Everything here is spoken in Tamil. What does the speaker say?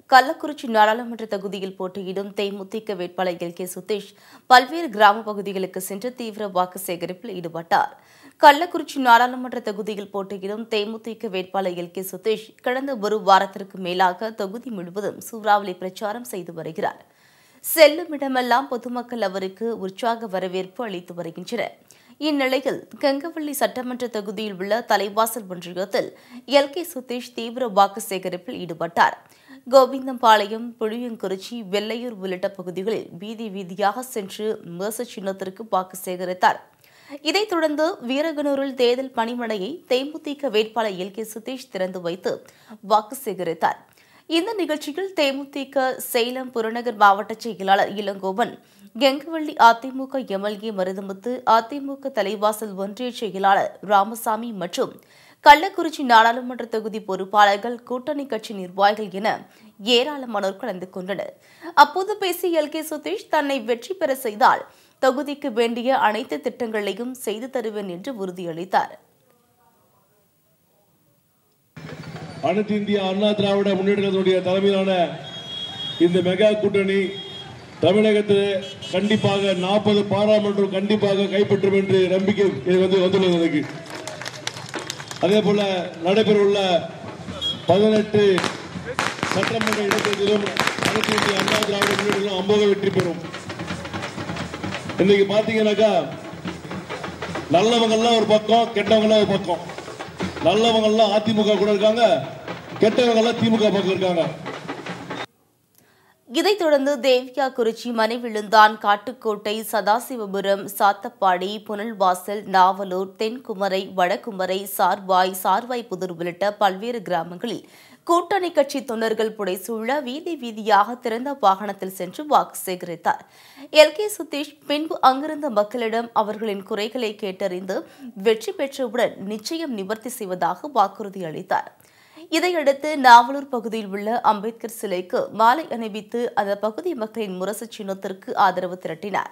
கள்ளக்குறிச்சி நாடாளுமன்ற தொகுதியில் போட்டியிடும் தேமுதிக வேட்பாளர் எல்.கே. சுதீஷ் பல்வேறு கிராம பகுதிகளுக்கு சென்று தீவிர வாக்கு சேகரிப்பில் ஈடுபட்டார். கள்ளக்குறிச்சி நாடாளுமன்ற தொகுதியில் போட்டியிடும் தேமுதிக வேட்பாளர் எல்.கே. சுதீஷ் கடந்த ஒரு வாரத்திற்கு மேலாக தொகுதி முழுவதும் சூறாவளி பிரச்சாரம் செய்து வருகிறார். செல்லும் இடமெல்லாம் பொதுமக்கள் அவருக்கு உற்சாக வரவேற்பு அளித்து வருகின்றனர். இந்நிலையில் கங்கவள்ளி சட்டமன்ற தொகுதியில் உள்ள தலைவாசல் ஒன்றியத்தில் எல்.கே. சுதீஷ் தீவிர வாக்கு சேகரிப்பில் ஈடுபட்டார். கோவிந்தம்பாளையம், புளியங்குறிச்சி, வெள்ளையூர் உள்ளிட்ட பகுதிகளில் வீதி வீதியாக சென்று மேச சின்னத்திற்கு வாக்கு சேகரித்தார். இதைத் தொடர்ந்து வீரகனூரில் தேர்தல் பணிமனையை தேமுதிக வேட்பாளர் எல்.கே. சுதீஷ் திறந்து வைத்து வாக்கு சேகரித்தார். இந்த நிகழ்ச்சியில் தேமுதிக சேலம் புறநகர் மாவட்ட செயலாளர் இளங்கோவன், கெங்கவள்ளி அதிமுக எம்எல்ஏ மருதமுத்து, அதிமுக தலைவாசல் ஒன்றிய செயலாளர் ராமசாமி மற்றும் கள்ளக்குறிச்சி நாடாளுமன்ற தொகுதி பொறுப்பாளர்கள், கூட்டணி கட்சி நிர்வாகிகள் என ஏராளமானோர் கலந்து கொண்டனர். அப்போது பேசிய எல்.கே. சுதீஷ், தன்னை வெற்றி பெற செய்தால் தொகுதிக்கு வேண்டிய அனைத்து திட்டங்களையும் செய்து தருவேன் என்று உறுதியளித்தார். அனைத்து இந்திய அண்ணா திராவிட முன்னேற்றத்தினுடைய தலைமையிலான இந்த மெகா கூட்டணி தமிழகத்தில் கண்டிப்பாக 40 பாராளுமன்றம் கண்டிப்பாக கைப்பற்றும் என்று நம்பிக்கை வந்துள்ளது எனக்கு. அதே போல நடைபெறவுள்ள 18 சட்டமன்ற இடைத்தேர்தலிலும் அனைத்து இந்திய அண்ணா திராவிட முன்னேற்றம் அமோக வெற்றி பெறும். இன்னைக்கு பாத்தீங்கன்னாக்கா நல்லவங்கெல்லாம் ஒரு பக்கம், கெட்டவங்கெல்லாம் ஒரு பக்கம். நல்லவங்கெல்லாம் அதிமுக கூட இருக்காங்க, கெட்டவங்கெல்லாம் திமுக பக்கம் இருக்காங்க. இதைத் தொடர்ந்து தேவியாகுறிச்சி, மணிவிழுந்தான், காட்டுக்கோட்டை, சதாசிவபுரம், சாத்தப்பாடி, புனல்வாசல், நாவலூர், தென்குமரை, வடகுமரை, சார்வாய்புதூர் உள்ளிட்ட பல்வேறு கிராமங்களில் கூட்டணி கட்சி தொண்டர்கள் புடைசூழ வீதி வீதியாக திறந்த வாகனத்தில் சென்று வாக்கு சேகரித்தார். எல்.கே. சுதீஷ் பின்பு அங்கிருந்த மக்களிடம் அவர்களின் குறைகளை கேட்டறிந்து வெற்றி பெற்றவுடன் நிச்சயம் நிவர்த்தி செய்வதாக வாக்குறுதி அளித்தார். இதையடுத்து நாவலூர் பகுதியில் உள்ள அம்பேத்கர் சிலைக்கு மாலை அணிவித்து அந்த பகுதி மக்களின் முரசு சின்னத்திற்கு ஆதரவு திரட்டினார்.